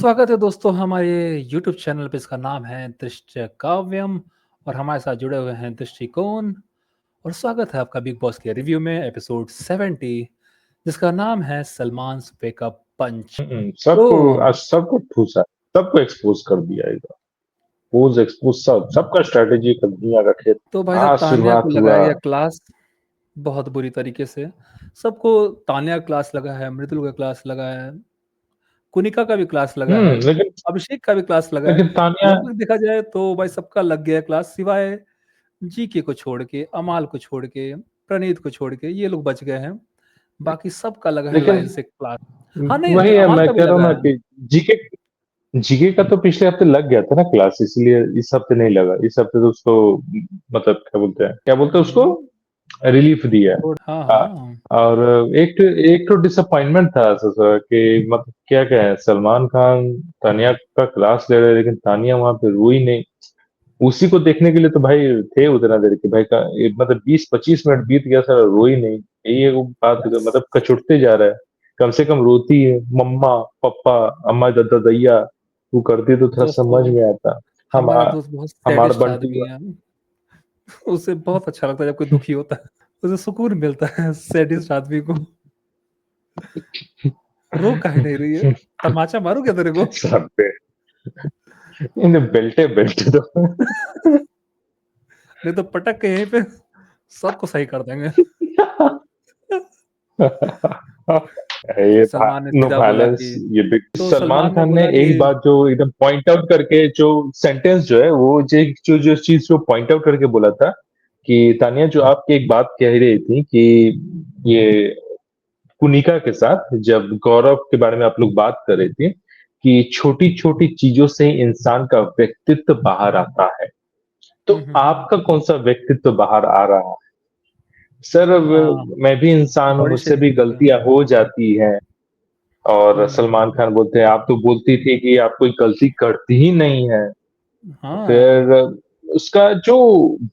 स्वागत है दोस्तों हमारे YouTube चैनल पे। इसका नाम है दृश्य काव्यम और हमारे साथ जुड़े हुए हैं दृष्टिकोण। और स्वागत है आपका बिग बॉस के रिव्यू में एपिसोड 70 जिसका नाम है सलमान वेकअप पंच। तो सबको आज सबको ठूसा, सबको एक्सपोज कर दिया एकदम। पोज एक्सपोज, सबका स्ट्रेटेजी का दुनिया का खेल। भाई साहब आज तान्या को शुरुआत लगाया हुआ। गया क्लास बहुत बुरी तरीके से। सबको तान्या क्लास लगा है, मृदुल का क्लास लगा है, कुनिका का भी क्लास लगा है, लेकिन अभिषेक का भी क्लास लगा है। लेकिन तानिया। लगभग देखा जाए तो भाई सबका लग गया क्लास सिवाय जीके को छोड़ के, अमाल को छोड़ के, प्रणीत को छोड़ के ये लोग बच गए हैं। बाकी सबका लगा है लेकिन लाइन से क्लास। हाँ नहीं, वही है, अमाल मैं का भी कह रहा हूँ लगा ना है। कि जीके जीके का तो पिछले हफ्ते लग गया था ना क्लास, इसलिए इस हफ्ते नहीं लगा। इस हफ्ते तो उसको मतलब क्या बोलते हैं उसको रिलीफ दिया है। हाँ हाँ। हाँ। और एक तो डिसअपॉइंटमेंट था सर कि मतलब क्या कहें, सलमान खान तानिया का क्लास ले रहे, लेकिन तानिया वहां पे रोई नहीं। उसी को देखने के लिए तो भाई थे उतना देर के भाई का, मतलब 20-25 मिनट बीत गया सर, रोई नहीं। यही एक बात है, मतलब कचुटते जा रहा है। कम से कम रोती है, मम्मा पापा, अम्मा दादा दैया, वो करती तो थोड़ा समझ दोस्तों में आता। हम हमारा दोस्त बहुत हमार सैडिस्ट आदमी बंटू। है। उसे बहुत अच्छा लगता है जब कोई दुखी होता है, उसे सुकून मिलता है सैडिस्ट आदमी को। रो काहे नहीं रही है? तमाचा मारू क्या तेरे को? सब पे इन्हें बेल्टे बेल्टे दो। नहीं तो पटक के यहीं पे सबको सही कर देंगे। ये सलमान ने नो सीधा बोला बैलेंस, कि ये बिग तो सलमान सलमान ने खान ने बोला कि एक बात जो एकदम पॉइंट आउट करके, जो सेंटेंस जो है वो जो जो चीज को पॉइंट आउट करके बोला था कि तानिया, जो आपकी एक बात कह रही थी कि ये कुनिका के साथ जब गौरव के बारे में आप लोग बात कर रहे थे कि छोटी छोटी चीजों से ही इंसान का व्यक्तित्व बाहर आता है, तो हम्म। आपका कौन सा व्यक्तित्व बाहर आ रहा है? सर अब हाँ, मैं भी इंसान हूं, बॉडी मुझसे भी शेमिंग कर रहे हैं। गलतियां हो जाती हैं। और सलमान हम्म। खान बोलते हैं आप तो बोलती थी कि आप कोई गलती करती ही नहीं है। हाँ। फिर उसका जो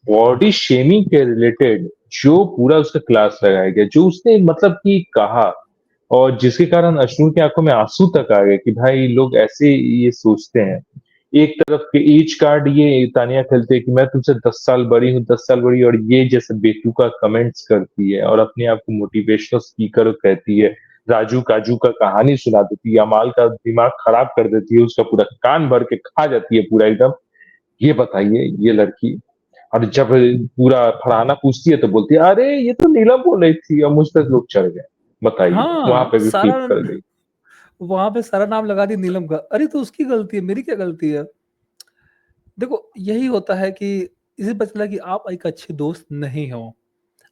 बॉडी शेमिंग के रिलेटेड जो पूरा उसका क्लास लगाया गया, जो उसने मतलब कि कहा, और जिसके कारण अश्नूर की आंखों में आंसू तक आ गए कि भाई लोग ऐसे ये सोचते हैं। एक तरफ के एज कार्ड ये तानिया खेलते हैं कि मैं तुमसे 10 साल बड़ी हूँ, 10 साल बड़ी, और ये जैसे बेतुका कमेंट्स करती है और अपने आप को मोटिवेशनल स्पीकर कहती है। राजू काजू का कहानी सुना देती है, अमाल का दिमाग खराब कर देती है, उसका पूरा कान भर के खा जाती है पूरा एकदम। ये बताइए ये लड़की। और जब पूरा फरहाना पूछती है तो बोलती है अरे ये तो नीलम बोल रही थी, और मुझ तक लोग चढ़ गए। बताइए वहां हाँ पे भी सारा, फ्लिप कर गई। वहां पे सारा नाम लगा दी नीलम का। अरे तो उसकी गलती है, मेरी क्या गलती है? देखो यही होता है कि इसे पता चला कि आप एक अच्छे दोस्त नहीं हो।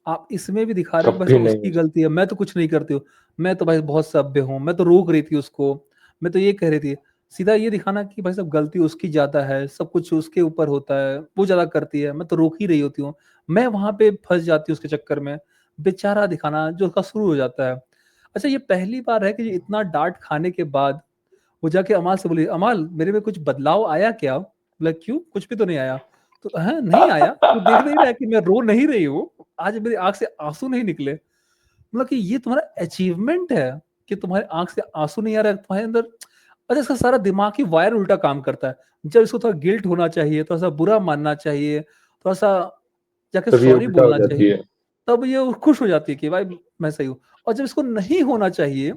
आप इसमें भी दिखा रहे हो कि भाई कभी साहब नहीं हो उसकी गलती है, मैं तो कुछ नहीं करती हूँ। मैं तो भाई बहुत सभ्य हूँ, मैं तो रोक रही थी उसको, मैं तो ये कह रही थी। सीधा ये दिखाना कि भाई साहब गलती उसकी ज्यादा है, सब कुछ उसके ऊपर होता है, वो ज्यादा करती है, मैं तो रोक ही रही होती हूँ। मैं वहां पे फंस जाती हूँ उसके चक्कर में। बेचारा दिखाना जो उसका शुरू हो जाता है। अच्छा ये पहली बार है कि इतना डांट खाने के बाद वो जाके अमाल से बोली, अमाल मेरे में कुछ बदलाव आया क्या? बोला क्यों, कुछ भी तो नहीं आया। तो है नहीं आया, तू देख नहीं रहा है कि मैं रो नहीं रही हूँ, आज मेरी आंख से आंसू नहीं निकले। मतलब कि ये तुम्हारा अचीवमेंट है कि तुम्हारे आंख से आंसू नहीं आ रहा है तुम्हारे अंदर। अच्छा इसका सारा दिमागी वायर उल्टा काम करता है। जब इसको थोड़ा गिल्ट होना चाहिए, थोड़ा सा बुरा मानना चाहिए, थोड़ा सा जाके तब ये सॉरी उल्टा हो बोलना जाती चाहिए, है। तब ये खुश हो जाती है कि भाई मैं सही हूँ। और जब इसको नहीं होना चाहिए,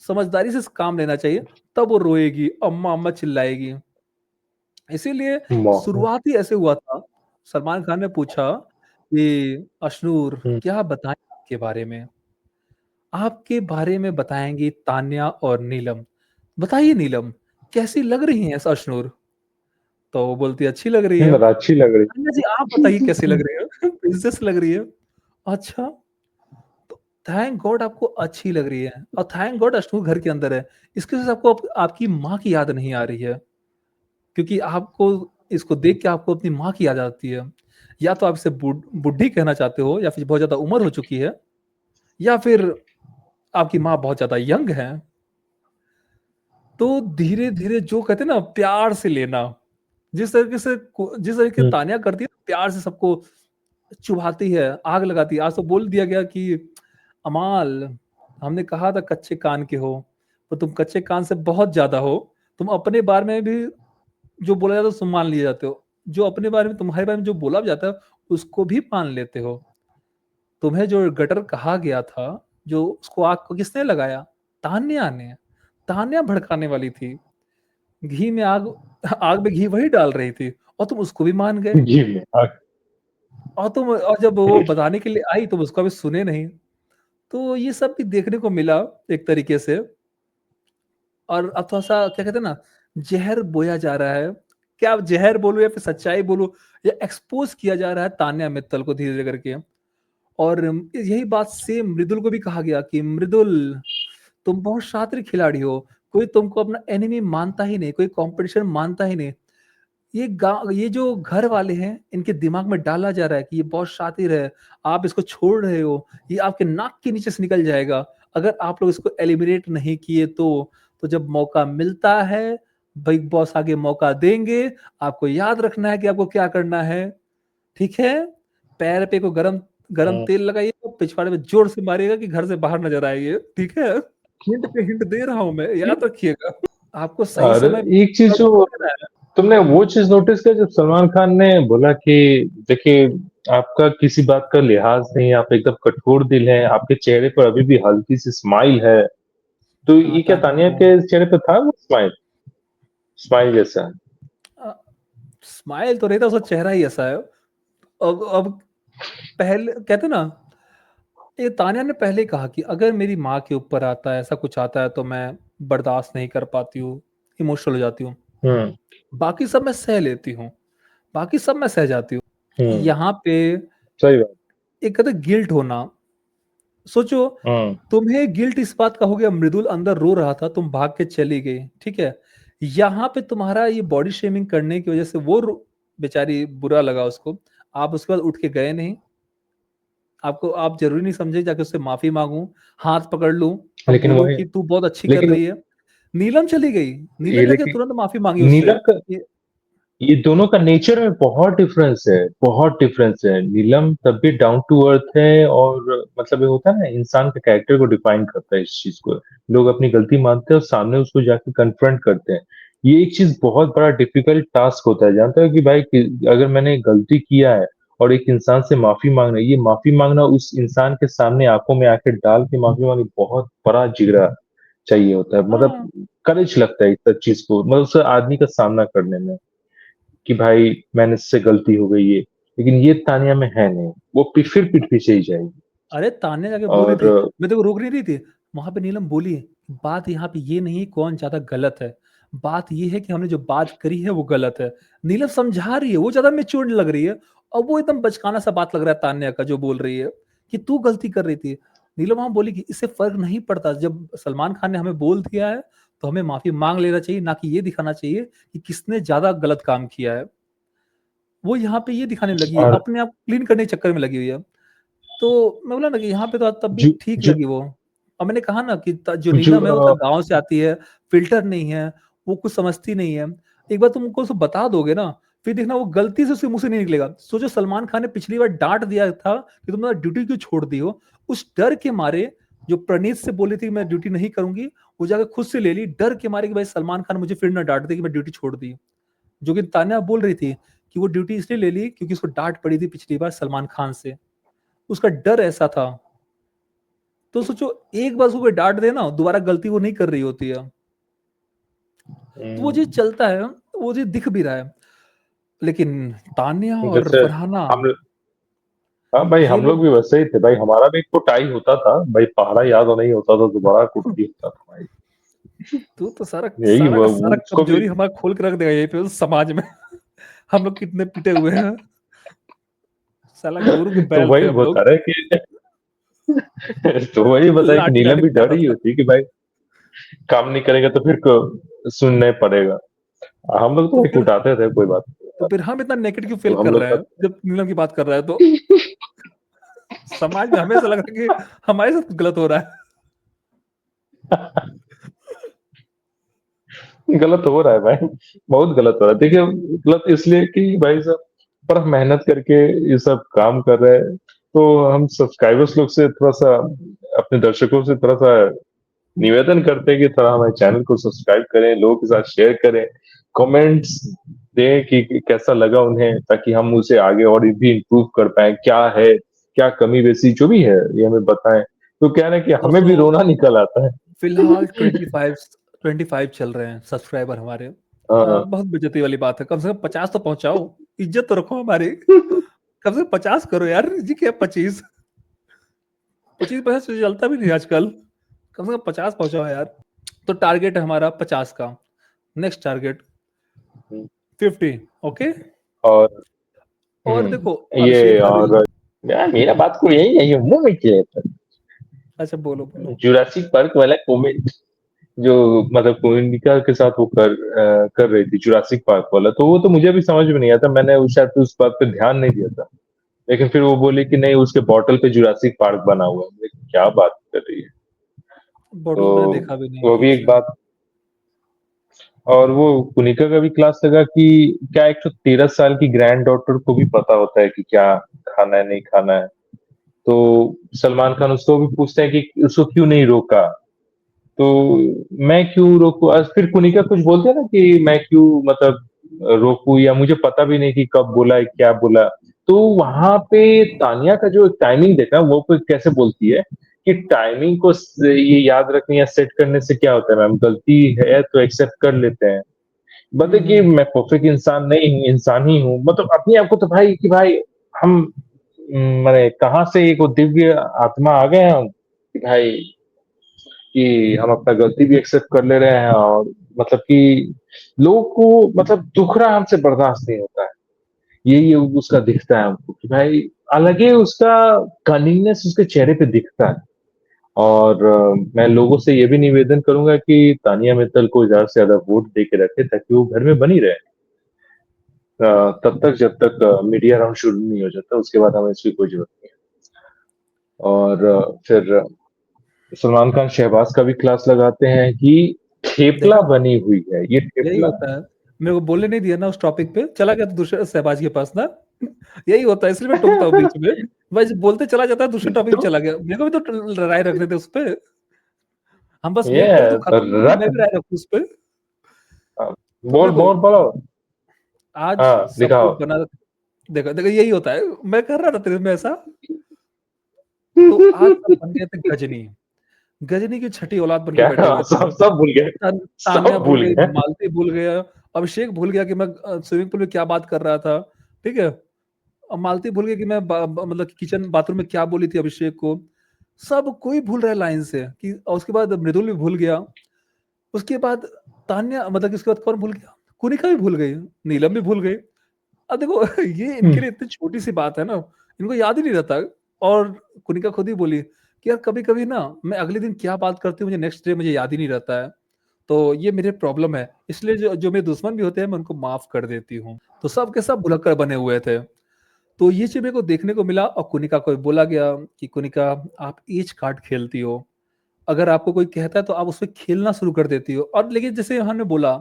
समझदारी से काम लेना चाहिए, तब वो रोएगी, अम्मा अम्मा चिल्लाएगी। इसीलिए हम्म। शुरुआत ही ऐसे हुआ था। सलमान खान ने पूछा कि अशनूर क्या बताएं आपके बारे में? आपके बारे में बताएंगी तान्या और नीलम। बताइए नीलम, कैसी लग रही हैं ऐसा अशनूर? तो वो बोलती है अच्छी लग रही है। अच्छी लग तान्या जी आप बताइए कैसी रही। लग रही है? प्रिंसेस लग रही है। अच्छा, तो थैंक गॉड आपको अच्छी लग रही है, और थैंक गॉड अशनूर घर के अंदर है। इसके साथ आपको आपकी माँ की याद नहीं आ रही है, क्योंकि आपको इसको देख के आपको अपनी माँ की याद आती है। या तो आप इसे बुढ़ी कहना चाहते हो, या फिर बहुत ज्यादा उम्र हो चुकी है, या फिर आपकी माँ बहुत ज्यादा यंग है। तो धीरे धीरे जो कहते हैं ना प्यार से लेना, जिस तरीके तानिया करती है प्यार से सबको चुभाती है, आग लगाती है। आज तो बोल दिया गया कि अमाल, हमने कहा था कच्चे कान के हो, तो तुम कच्चे कान से बहुत ज्यादा हो। तुम अपने बारे में भी जो बोला जाता है तुम मान लिए जाते हो। जो अपने बारे में तुम्हारे बारे में जो बोला जाता है उसको भी मान लेते हो। तुम्हें जो गटर कहा गया था, जो उसको आग को किसने लगाया? तान्या ने। तान्या भड़काने वाली थी। घी में आग आग में घी वही डाल रही थी और तुम उसको भी मान गए। जी में और जब वो बताने के लिए आई तुम उसका भी सुने नहीं। तो ये सब भी देखने को मिला एक तरीके से। और अब थोड़ा-सा क्या कहते हैं ना, ज़हर बोया जा रहा है। क्या अब ज़हर बोलूँ या फिर सच्चाई बोलूँ, या एक्सपोज़ किया जा रहा है तान्या मित्तल को धीरे-धीरे करके। और यही बात सेम मृदुल को भी कहा गया कि मृदुल, तुम बहुत शातिर खिलाड़ी हो। कोई तुमको अपना एनिमी मानता ही नहीं, कोई कॉम्पिटिशन मानता ही नहीं। ये जो घर वाले हैं, इनके दिमाग में डाला जा रहा है कि ये बहुत शातिर है, आप इसको छोड़ रहे हो, ये आपके नाक के नीचे से निकल जाएगा, अगर आप लोग इसको एलिमिनेट नहीं किए तो। तो जब मौका मिलता है, बिग बॉस आगे मौका देंगे, आपको याद रखना है कि आपको क्या करना है, ठीक है? पैर पे को गरम गरम हुँ। तेल लगाइए और पिछवाड़े में ज़ोर से मारिएगा कि घर से बाहर नज़र आइए, ठीक है? हिंट पे हिंट दे रहा हूँ मैं, याद रखिएगा। आपको सही और समय एक चीज़ जो देना है। तुमने वो चीज़ नोटिस किया जब सलमान खान ने बोला कि देखिए आपका किसी बात का लिहाज़ नहीं, आप एकदम कठोर दिल हैं, आपके चेहरे पर अभी भी हल्की-सी स्माइल है। तो हाँ, ये क्या तान्या तानिया को के चेहरे पे था वो स्माइल? स्माइल जैसा? अ, स्माइल तो नहीं था, उसका चेहरा ही ऐसा है। अब पहले कहते ना, ये तान्या ने पहले ही कहा कि अगर मेरी माँ के ऊपर आता है, ऐसा कुछ आता है तो मैं बर्दाश्त नहीं कर पाती हूँ, इमोशनल हो जाती हूँ। हुँ, बाकी सब मैं सह लेती हूँ, बाकी सब मैं सह जाती हूँ। हुँ, यहाँ पे सही बात। एक कहते गिल्ट होना, सोचो, हुँ, तुम्हें गिल्ट इस बात का हो गया, मृदुल अंदर रो रहा था, तुम भाग के चली गई, ठीक है? यहाँ पे तुम्हारा ये बॉडी शेमिंग करने की वजह से वो बेचारी बुरा लगा उसको, आप उसके बाद उठ के गए नहीं। आपको आप ज़रूरी नहीं समझे जाके उससे माफ़ी माँगूँ, हाथ पकड़ लूँ और लेकिन बोलूँ वही कि तू बहुत अच्छी कर लेकिन रही है। नीलम चली गई, ये नीलम जाके लेकिन तुरंत माफ़ी माँगी उससे। नीलम का ये ये दोनों का नेचर में बहुत डिफरेंस है, बहुत डिफरेंस है। नीलम तब भी डाउन टू अर्थ है और मतलब ये होता है ना इंसान के कैरेक्टर को डिफाइन करता है इस चीज़ को। लोग अपनी गलती मानते हैं और सामने उसको जाके कन्फ्रंट करते हैं। ये एक चीज़ बहुत बड़ा डिफिकल्ट टास्क होता है। जानते हो कि भाई कि अगर मैंने गलती किया है और एक इंसान से माफ़ी माँगना है, ये माफ़ी माँगना उस इंसान के सामने आँखों में आँखें डाल के माफ़ी माँगनी बहुत बड़ा जिगरा चाहिए होता है। हाँ, मतलब करेज लगता है इस सब चीज़ को मतलब उस आदमी का सामना करने में। कि भाई मैंने इससे गलती हो गई है। लेकिन ये तानिया में है नहीं, वो फिर पीठ पीछे ही जाएगी अरे तान्या जाके बोल रही और थी, मैं तेरे को रोक नहीं रही थी। वहाँ पे नीलम बोली, बात यहाँ पे ये नहीं कौन ज़्यादा गलत है, बात ये है कि हमने जो बात करी है वो गलत है। नीलम समझा रही है, वो ज़्यादा मैच्योर लग रही है और वो एकदम बचकाना सा बात लग रहा है तान्या का जो बोल रही है, कि तू गलती कर रही थी। नीलम वहाँ बोली कि इससे फ़र्क नहीं पड़ता, जब सलमान खान ने हमें बोल दिया है, तो हमें माफ़ी माँग लेना चाहिए, ना कि ये दिखाना चाहिए कि किसने ज़्यादा गलत काम किया है। वो यहाँ पे ये दिखाने में लगी है, और अपने आप क्लीन करने के चक्कर में लगी हुई है। तो मैं बोला ना कि यहाँ पे तो तब भी जो ठीक जो लगी वो। और मैंने कहा ना कि जो जो नीलम है वो तो गाँव से आती है, फ़िल्टर नहीं है, वो कुछ समझती नहीं है। एक बार तुम उनको बता दोगे ना, फिर देखना वो गलती से उसके मुँह से नहीं निकलेगा। सोचो सलमान खान ने पिछली बार डाँट दिया था कि तुमने ड्यूटी क्यों छोड़ दी हो? उस डर के मारे जो प्रणीत से बोली थी मैं ड्यूटी नहीं करूँगी, वो जाके खुद से ले ली, डर के मारे कि भाई सलमान खान मुझे फिर ना डाँट दे कि मैं ड्यूटी छोड़ दी। जो कि तान्या बोल रही थी कि वो ड्यूटी इसलिए ले ली क्योंकि उसको डाँट पड़ी थी पिछली बार सलमान खान से। उसका डर ऐसा था। तो सोचो, एक बार उसको कोई डाँट दे ना, दोबारा गलती वो नहीं कर रही होती है। तो वो चीज़ हुँ, चलता है, वो चीज़ दिख भी रहा है। लेकिन तान्या और जैसे फरहाना, हम हाँ भाई, ये हम लोग लोग भी वैसे ही थे भाई, हमारा भी कुटाई होता था, भाई पहाड़ा याद नहीं होता था, दोबारा कुटाई होता था भाई। तू तो सारा यही सारा का वो सारा उसको भी कमज़ोरी हमारा खोल के रख देगा यहीं पे उस समाज में। हम लोग कितने पिटे हुए हैं। साला गुरु के तो बैल थे वही हम बता लोग। रहे कि तो वही बताया कि लाठी नीलम लाठी भी चाहता डरी था। होती कि भाई काम नहीं करेगा तो फिर सुनना ही पड़ेगा। हम लोग तो तो भाई फिर कुटाते थे, कोई बात नहीं तो होता फिर था। हम इतना नेकेड क्यों फ़ील तो हम कर लोग रहे का हैं, जब नीलम की बात कर रहा है तो? समाज में हमें ऐसा लग रहा है कि हमारे साथ गलत हो रहा है। गलत हो रहा है भाई, बहुत गलत हो रहा है। देखिए गलत इसलिए कि भाई साहब पर हम मेहनत करके ये सब काम कर रहे हैं, तो हम सब्सक्राइबर्स लोग से थोड़ा-सा अपने दर्शकों से थोड़ा-सा निवेदन करते हैं कि थोड़ा हमारे चैनल को सब्सक्राइब करें, लोगों के साथ शेयर करें, कमेंट्स दें कि कैसा लगा उन्हें, ताकि हम उसे आगे और भी इम्प्रूव कर पाएँ। क्या है, क्या कमी-बेसी जो भी है, ये हमें बताएँ। तो क्या है ना कि हमें भी दोस्तों, रोना निकल आता है। फिलहाल 25 चल रहे हैं सब्सक्राइबर हमारे। हाँ, बहुत बेइज्जती वाली बात है, कम से कम 50 तो पहुँचाओ, इज़्ज़त तो रखो हमारी। कम से कम 50 करो यार, जी क्या 25? 25 से चलता भी नहीं आजकल। कम से कम 50 पहुँचाओ यार। तो टारगेट है हमारा 50 का। नेक्स्ट टारगेट हुँ, 50। ओके? और और हुँ, देखो ये अभिषेक का भी। और यार मेरा बात को यही है, ये मुँह में क्या है? अच्छा, बोलो, बोलो। जुरासिक पार्क वाला कॉमेंट जो मतलब कोनिका के साथ वो कर रही थी जुरासिक पार्क वाला, तो वो तो मुझे भी समझ में नहीं आता। मैंने उस शायद उस बात पे ध्यान नहीं दिया था। लेकिन फिर वो बोली कि नहीं उसके बॉटल पे जुरासिक पार्क बना हुआ है। मैं क्या बात कर रही है? बॉटल तो मैंने तो देखा भी नहीं वो भी ठीक एक से। बात। और वो कुनिका का भी क्लास लगा कि क्या एक तो 13 साल की ग्रैंड डॉटर को भी पता होता है कि क्या खाना है नहीं खाना है। तो सलमान खान उसको भी पूछते हैं कि उसको क्यों नहीं रोका। तो मैं क्यों रोकूं, और फिर कुनिका कुछ बोलते हैं ना कि मैं क्यों मतलब रोकूं, या मुझे पता भी नहीं कि कब बोला है क्या बोला। तो वहां पे तानिया का जो टाइमिंग देखा वो पे कैसे बोलती है कि टाइमिंग को ये याद रखने या सेट करने से क्या होता है मैम, गलती है तो एक्सेप्ट कर लेते हैं। हुँ, मतलब कि हुँ। मैं परफेक्ट इंसान नहीं हूँ, इंसान ही हूँ, मतलब अपने आप को तो भाई कि भाई हम मैंने कहाँ से एक वो दिव्य आत्मा आ गए हम कि भाई कि हम अपना गलती भी एक्सेप्ट कर ले रहे हैं, और मतलब कि लोगों को मतलब दुखड़ा हमसे बर्दाश्त नहीं होता है। यही उसका दिखता है हमको कि भाई अलग ही उसका कनिंगनेस उसके चेहरे पे दिखता है। और मैं लोगों से ये भी निवेदन करूंगा कि तानिया मित्तल को ज्यादा से ज्यादा वोट दे के रखे ताकि वो घर में बनी रहे। तब तक जब तक मीडिया राउंड शुरू नहीं हो जाता, उसके बाद हमें इसकी कोई जरूरत नहीं है। और फिर सलमान खान शहबाज का भी क्लास लगाते हैं कि ठेपला देखा? बनी हुई है ये यही ठेपला। होता है। मेरे को बोलने नहीं दिया ना उस टॉपिक पे, चला गया तो दूसरे शहबाज के पास ना। यही होता है, इसलिए मैं टोकता हूँ बीच में। भाई जब बोलते चला जाता है दूसरे टॉपिक पे तो चला गया। मेरे को भी तो राय रखने थे उस पे। हम बस ये वेट करें तो खत्म हो, रख मैं भी राय रखूँ उस पे। तो बोल देखो, बोल बोलो। आज हाँ सब दिखाओ। कुछ बना। देखो देखो, यही होता है। मैं कर रहा था तेरे में ऐसा। तो आज सब बन गए थे गजनी। गजनी की छठी औलाद बन के क्या बैठे हुए थे। सब सब भूल गए। तान्या सब भूल भूल गई, गए। मालती भूल गया, अभिषेक भूल गया कि मैं स्विमिंग पूल में क्या बात कर रहा था। ठीक है? और मालती भूल गई कि मैं मतलब किचन बाथरूम में क्या बोली थी अभिषेक को। सब कोई भूल रहा है लाइन से कि, और उसके बाद मृदुल भी भूल गया। उसके बाद तान्या, मतलब कि उसके बाद कौन भूल गया? कुनिका भी भूल गई, नीलम भी भूल गई। अब देखो ये इनके लिए इतनी छोटी सी बात है ना, इनको याद ही नहीं रहता। और कुनिका खुद ही बोली कि यार कभी कभी ना मैं अगले दिन क्या बात करती हूँ, मुझे नेक्स्ट डे मुझे याद ही नहीं रहता है। तो ये मेरे प्रॉब्लम है, इसलिए जो जो मेरे दुश्मन भी होते हैं मैं उनको माफ कर देती हूँ। तो सब के सब भुलक्कड़ बने हुए थे। तो ये चीज़ मेरे को देखने को मिला, और कुनिका को भी बोला गया कि कुनिका, आप एज कार्ड खेलती हो। अगर आपको कोई कहता है तो आप उसपे खेलना शुरू कर देती हो। और लेकिन जैसे हमने बोला,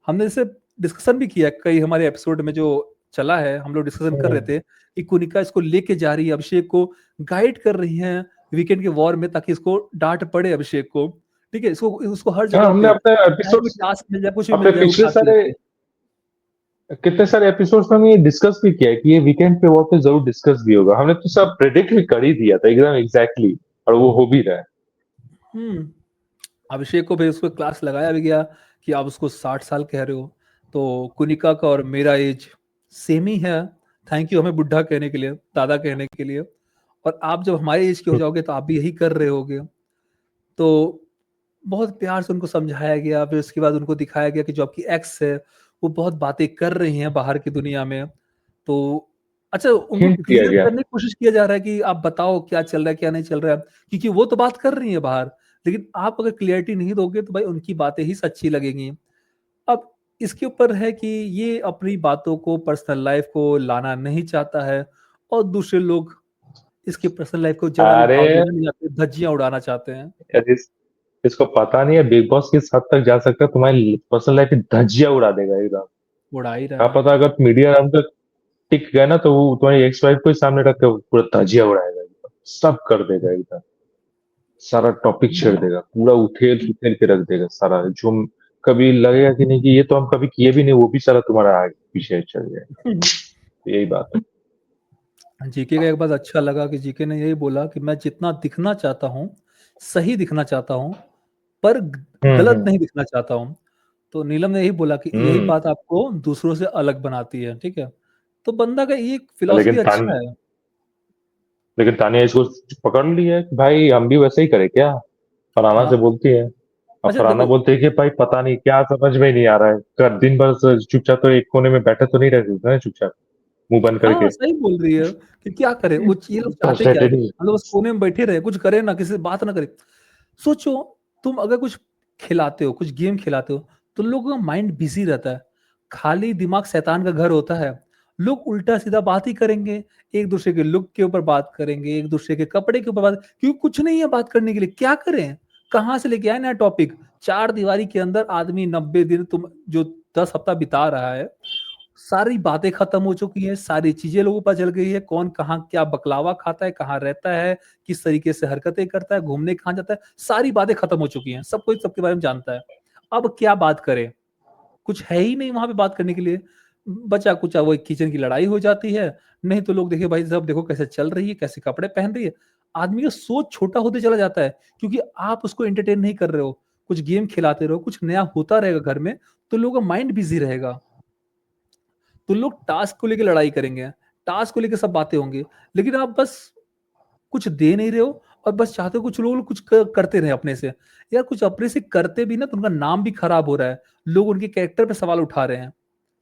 हमने जैसे डिस्कशन भी किया कई हमारे एपिसोड में जो चला है, हम लोग डिस्कशन कर रहे थे कि कुनिका इसको लेके जा रही है, अभिषेक को गाइड कर रही हैं वीकेंड के वॉर में, ताकि इसको डाँट पड़े अभिषेक को। ठीक है? इसको उसको हर हाँ जगह हमने पे अपने चाहे कोई एपिसोड्स, टास्क मिल जाए, कुछ भी अपने मिल जाए, पिछले उठा के सारे लेती है। कितने सारे एपिसोड्स में हमने ये डिस्कस भी किया है कि ये वीकेंड पे वॉर पे जरूर डिस्कस भी होगा। हमने तो सब प्रेडिक्ट भी कर ही दिया था एकदम एग्जैक्टली, और वो हो भी रहा है। हुँ। अभिषेक को फिर उसको क्लास लगाया भी गया कि आप उसको 60 साल कह रहे हो। तो कुनिका का और मेरा एज सेम ही है। थैंक यू हमें बुड्ढा कहने के लिए, दादा कहने के लिए। और आप जब हमारे एज के हो जाओगे तो आप भी यही कर रहे होगे। तो बहुत प्यार से उनको समझाया गया, फिर उसके बाद उनको दिखाया गया कि जो आपकी एक्स है, वो बहुत बातें कर रही हैं बाहर की दुनिया में। तो अच्छा, उनको हिंट दिया क्लियर गया। करने की कोशिश किया जा रहा है कि आप बताओ क्या चल रहा है, क्या नहीं चल रहा है। क्योंकि वो तो बात कर रही हैं बाहर, लेकिन आप अगर क्लैरिटी नहीं दोगे तो भाई उनकी बातें ही सच्ची लगेंगी। अब इसके ऊपर है कि ये अपनी बातों को, पर्सनल लाइफ़ को लाना नहीं चाहता है, और दूसरे लोग इसकी पर्सनल लाइफ़ को ज़रा भी भाव अरे देना नहीं चाहते, धज्जियाँ उड़ाना चाहते हैं। यार इसको पता नहीं है बिग बॉस किस हद तक जा सकता है, तुम्हारी पर्सनल लाइफ की धज्जियां उड़ा देगा एकदम। उड़ा ही रहा क्या है। पता अगर मीडिया राउंड तक टिक गया ना, तो वो तुम्हारी एक्स वाइफ को ही सामने रख के पूरा धज्जियां उड़ाएगा एकदम, सब कर देगा एकदम। सारा टॉपिक छेड़ देगा, पूरा उठेल-पुथेल के रख देगा सारा, जो कभी लगेगा कि नहीं कि ये तो हम कभी किए भी नहीं, वो भी सारा तुम्हारा आगे पीछे चल जाएगा। तो यही बात है। जीके का एक बात अच्छा लगा कि जीके ने यही बोला कि मैं जितना दिखना चाहता हूँ, सही दिखना चाहता हूँ, पर हुँ, गलत हुँ। नहीं दिखना चाहता हूँ। तो नीलम ने यही बोला कि यही हुँ, बात आपको दूसरों से अलग बनाती है, ठीक है? तो बंदा का ये लेकिन फिलॉसफी तान अच्छा है। लेकिन तानिया इसको पकड़ ली है कि भाई हम भी वैसे ही करें क्या? फरहाना से हाँ, बोलती है। अब अच्छा फरहाना देखो। बोलती है कि भाई पता नहीं क्या समझ में ही नहीं आ रहा है। दिन भर चुपचाप तो एक कोने में बैठे तो नहीं रह सकते ना चुपचाप, मुँह बंद हाँ, करके। सही बोल रही है कि क्या करें? वो ये लोग चाहते क्या है? फ्रस्ट्रेटेड ही हम लोग बस कोने में बैठे रहें, कुछ करें ना, किसी से बात ना करें। सोचो, तुम अगर कुछ खिलाते हो, कुछ गेम खिलाते हो, तो लोगों का माइंड बिज़ी रहता है। खाली दिमाग शैतान का घर होता है। लोग उल्टा-सीधा बात ही करेंगे, एक-दूसरे के लुक के ऊपर बात करेंगे, एक-दूसरे के कपड़े के ऊपर बात, क्योंकि कुछ नहीं है बात करने के लिए, क्या करें? कहाँ से लेके आए नया टॉपिक? 4 दीवारी के अंदर आदमी 90 दिन तुम जो 10 हफ्ता बिता रहा है, सारी बातें खत्म हो चुकी हैं, सारी चीज़ें लोगों को पता चल गई है, कौन कहाँ क्या बकलावा खाता है, कहाँ रहता है, किस तरीके से हरकतें करता है, घूमने कहाँ जाता है, सारी बातें खत्म हो चुकी हैं। सब कोई सबके बारे में जानता है। अब क्या बात करें? कुछ है ही नहीं वहाँ पे बात करने के लिए। बचा-कुचा वही किचन की लड़ाई हो जाती है, नहीं तो लोग देखिए भाई साहब देखो कैसे चल रही है, कैसे कपड़े पहन रही है। आदमी का सोच छोटा होते चला जाता है, क्योंकि आप उसको एंटरटेन नहीं कर रहे हो। कुछ गेम खिलाते रहो, कुछ नया होता रहेगा घर में, तो लोगों का माइंड बिज़ी रहेगा। तो लोग टास्क को लेके लड़ाई करेंगे, टास्क को लेके सब बातें होंगी, लेकिन आप बस कुछ दे नहीं रहे हो और बस चाहते हो कुछ लोग कुछ करते रहें अपने से। यार कुछ अपने से करते भी ना तो उनका नाम भी खराब हो रहा है। लोग उनके कैरेक्टर पे सवाल उठा रहे हैं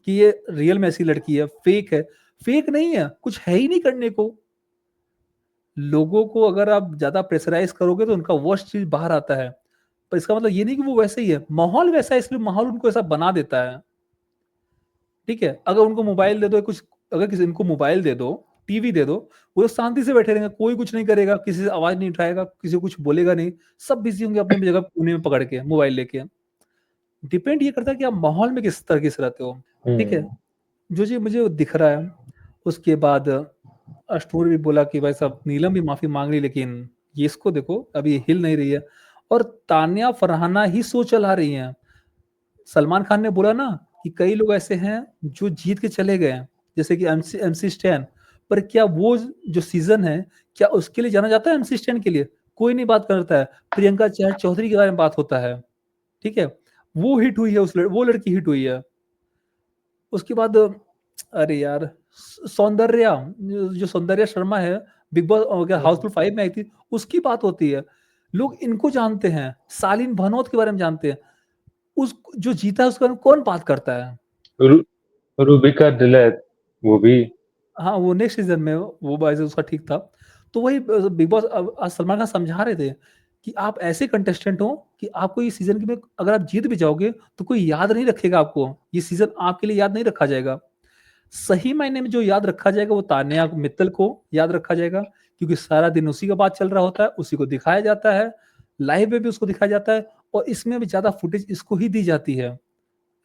कि ये रियल में ऐसी लड़की है, फेक है। फेक नहीं है, कुछ है ही नहीं करने को। लोगों को अगर आप ज़्यादा प्रेशराइज़ करोगे तो उनका वर्स्ट चीज़ बाहर आता है। पर इसका मतलब ये नहीं कि वो वैसे ही है, माहौल वैसा है इसलिए माहौल उनको ऐसा बना देता है। ठीक है? अगर उनको मोबाइल दे दो कुछ, अगर किसी इनको मोबाइल दे दो, टीवी दे दो, वो शांति से बैठे रहेंगे, कोई कुछ नहीं करेगा, किसी से आवाज़ नहीं उठाएगा, किसी को कुछ बोलेगा नहीं, सब बिज़ी होंगे अपनी जगह कोने में पकड़ के, मोबाइल लेके। डिपेंड ये करता है कि आप माहौल में किस तरीके से रहते हो, ठीक है? हुँ। जो चीज़ मुझे दिख रहा है, उसके बाद अशनूर भी बोला कि भाई साहब नीलम भी माफ़ी माँग ली लेकिन ये इसको देखो अभी हिल नहीं रही है और तान्या फरहाना ही शो चला रही हैं। सलमान खान ने बोला ना कि कई लोग ऐसे हैं जो जीत के चले गए हैं, जैसे कि एमसी एमसी स्टैन। पर क्या वो जो सीज़न है, क्या उसके लिए जाना जाता है एमसी स्टैन के लिए? कोई नहीं बात करता है। प्रियंका चौधरी के बारे में बात होता है, ठीक है? वो हिट हुई है वो लड़की हिट हुई है। उसके बाद अरे यार सौंदर्या जो सौंदर्या शर्मा है, बिग बॉस क्या हुँ, हुँ। हाउसफुल 5 में आई थी, उसकी बात होती है। लोग इनको जानते हैं, शालीन भनोत के बारे में जानते हैं। उस जो जीता है उसके बारे में कौन बात करता है? रू रूबिका दिलैत, वो भी हाँ, वो नेक्स्ट सीज़न में वो वैसे उसका ठीक था। तो वही बिग बॉस अब आज सलमान खान समझा रहे थे कि आप ऐसे कंटेस्टेंट हो कि आपको ये सीज़न के में अगर आप जीत भी जाओगे, तो कोई याद नहीं रखेगा आपको। ये सीज़न आपके लिए याद नहीं रखा जाएगा। सही मायने में जो याद रखा जाएगा वो तान्या मित्तल को याद रखा जाएगा, क्योंकि सारा दिन उसी का बात चल रहा होता है, उसी को दिखाया जाता है, लाइव में भी उसको दिखाया जाता है और इसमें भी ज़्यादा फुटेज इसको ही दी जाती है।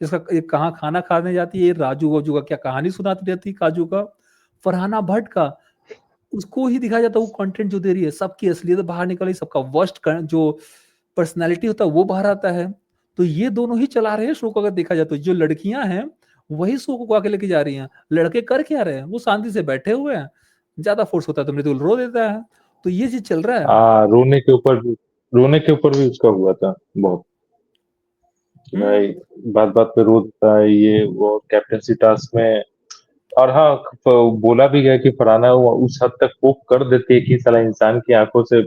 इसका ये कहाँ खाना खाने जाती है, राजू-वाजू का क्या कहानी सुनाती रहती है काजू का, फरहाना भट्ट का, उसको ही दिखाया जाता है वो कंटेंट जो दे रही है, सबकी असलियत बाहर निकल रही है, सबका वर्स्ट क जो पर्सनैलिटी होता है वो बाहर आता है। तो ये दोनों ही चला रहे हैं शो को अगर देखा जाए तो, जो लड़कियाँ हैं, वही शो को आगे लेके जा रही हैं। लड़के कर क्या रहे हैं? वो शांति से बैठे हुए हैं, ज़्यादा फ़ोर्स होता है तो मृदुल रो देता है। तो ये चीज़ चल रहा है। रोने के ऊपर भी उसका हुआ था बहुत, कि भाई हुँ। बात-बात पे रो देता है ये वो कैप्टेंसी टास्क में। और हाँ, फ बोला भी गया कि फरहाना वो उस हद तक वो कर देती है कि साला इंसान की आँखों से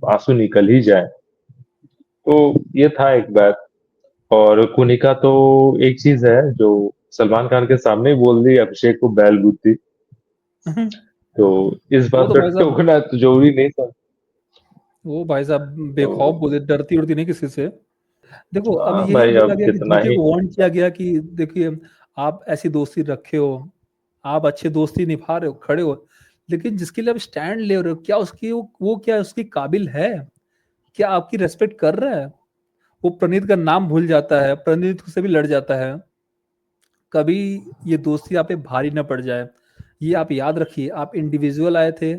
आँसू निकल ही जाए। तो ये था एक बात। और कुनिका तो एक चीज़ है जो सलमान खान के सामने ही बोल दी अभिषेक को बैल-बुद्धि। तो इस वो बात तो पे भाई साहब टोकना तो ज़रूरी नहीं था। वो भाई साहब तो बेखौफ बोले, डरती-वरती नहीं किसी से। देखो, अब हाँ, यही भाई बोला अब गया कि कितना जीके ही को वार्न किया गया कि देखिए, आप ऐसी दोस्ती रखे हो, आप अच्छी दोस्ती निभा रहे हो, खड़े हो, लेकिन जिसके लिए आप स्टैंड ले रहे हो, क्या उसकी वो क्या उसकी काबिल है? क्या आपकी रिस्पेक्ट कर रहा है? वो प्रणीत का नाम भूल जाता है, प्रणीत से भी लड़ जाता है। कभी ये दोस्ती आप पे भारी ना पड़ जाए। ये आप याद रखिए, आप इंडिविजुअल आए थे,